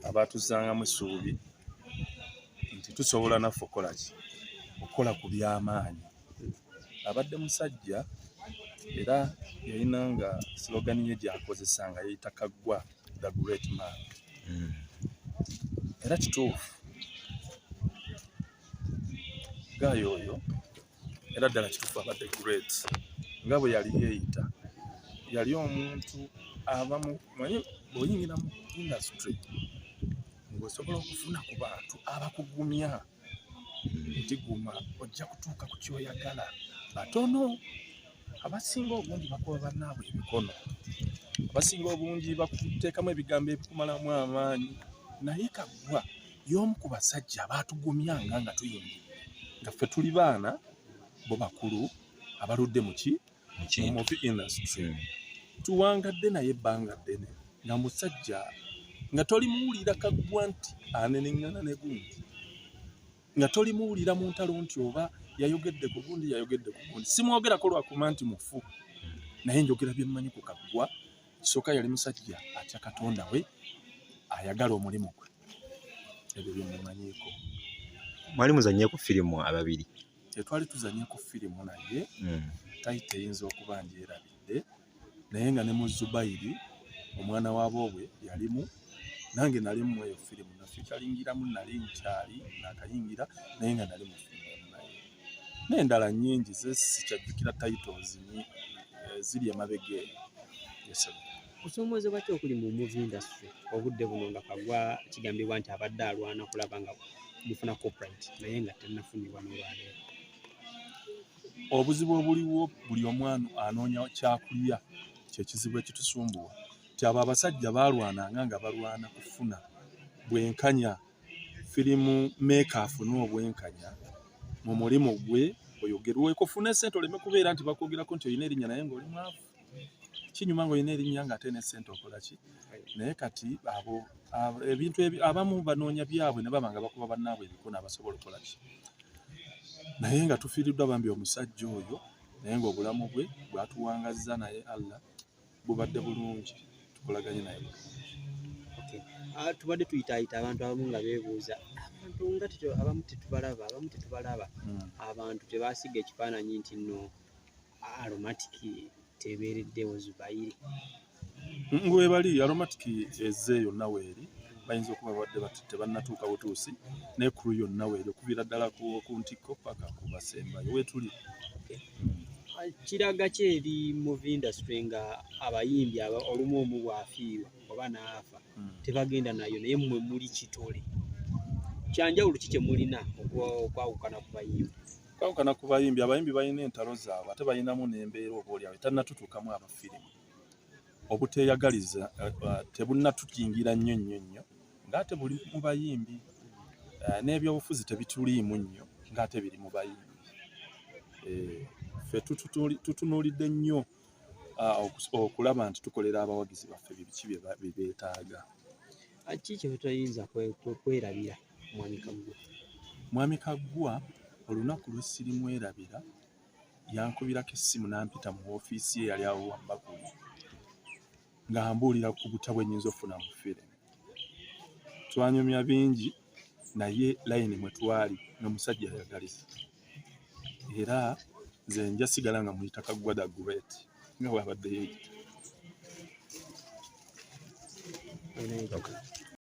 abatuzangamu essuubi nti tusobola naffe okukola ku by'amaanyi. Abadde musajja era yalina nga slogan ye gy'akozesa nga yeyita Kaggwa the great man. Era kituufu Gaayo oyo era ddala kituufu abadde great nga bwe yali yeeyita. Yali omuntu abamu manyi bw'oyingira mu industry ng'osobola okufuna ku bantu abakugumya nti guma ojja kutuuka ku kyoyagala. Batono abasinga obungi bakuba bannaabwe emikono, abasinga obungi bakuteekamu ebigambo ebikumalamu amaanyi. Naye Kaggwa y'omu ku basajja abaatugumyanga nga tuyingira nga ffe tuli baana bo bakulu abaludde mu movie industry. Tuwangadde naye ebbanga ddene nga musajja nga tolimuwulira Kaggwa nti aneneŋŋana ne gundi, nga tolimuwulira mu ntalo nti oba yayogedde ku gundi simwogerako lwakuma nti mufu, naye njogera bye mmanyi ku Kaggwa. Kisooka yali musajja atya Katonda we, ayagala omulimu gwe. Ebyo bye mmumanyiiko. Mwali muzannyeeko firimu ababiri? Tetwali tuzannyeeko firimu naye tayita eyinza okuba ngyerabidde, naye nga ne mu Zubairi omwana wa Boobwe yalimu, nange nali mu eyo firimu nafikyalingiramu, nali nkyali nakayingira naye nga nali mu firimu naye. N'endala nnyingi ze sikyajjukira titles ziri emabega eyo. Kusoomozebwa ki okuli mu movie industry obudde buno nga Kaggwa kigambibwa nti abadde alwana kulaba nga mufuna copyright naye nga tennafunibwa n'olwaleero? Obuzibu obuliwo buli omwana anoonya kyakulya kyekizibu ekitusumbuwa. Ti abo abasajja baalwananga nga balwana kufuna bwenkanya. Firimu meeka afune obwenkanya mu mulimu gwe oyogerweko, ofune ssente oleme kubeera nti bakwogerako nti olina erinnya naye ng'oli mwavu. Kinyuma ng'olina erinnya ng'ate ne ssente okola ki? Naye kati ebintu abamu banoonya byabwe ne baba nga bakuba bannaabwe ebikono abasobola okukola ki? Naye nga tufiiriddwa bambi omusajja oyo, naye ng'obulamu bwe bwatuwangazza naye Allah bubadde bulungi, tukolaganye naye bulungi. Tubadde tuyitaayita abantu abamu nga beebuuza abantu nga abamu tetubalaba, abantu tebaasiga ekifaananyi nti nno aromatic tebeereddewo Zubairi. Ngwebali aromatic ezze yonna weeri, bayinza okuba badde tebannatuuka butuusi, ne crew yonna weeri okuviira ddala ku ntikko paka ku basembayo weetuli. Kiraga ki eri movie industry nga abayimbi olumu omu bw'afiirwa oba n'afa tebagenda nayo, naye mmwe muli kitole? Kyanjawulo ki kye mulina okwawukana ku bayimbi? Kwawukana ku bayimbi, abayimbi balina entalo zaabwe ate balinamu n'embeera oboolyawo etannatutuukamu abafirimu. Obuteeyagaliza tebunnatuyingira nnyo ng'ate buli mu bayimbi, n'ebyobufuzi tebituliimu nnyo ng'ate biri mu bayimbi. Ffe tutunuulidde nnyo okulaba nti tukolera abawagizi baffe biki bye beetaaga. Ki kye tuyinza kwerabira Mwami Kaggwa? Mwami Kaggwa olunaku lwe sirimwerabira yankubirako essimu n'ampita mu woofiisi ye yali awo Wambaguli ng'ambuulira ku butabo ennyinza ofuna mu firimu. Twanyumya bingi naye layini mwe twali n'omusajja ayagaliza. Era nze nja sigala nga muyita Kaggwa the great nga bw'abadde yeeyita.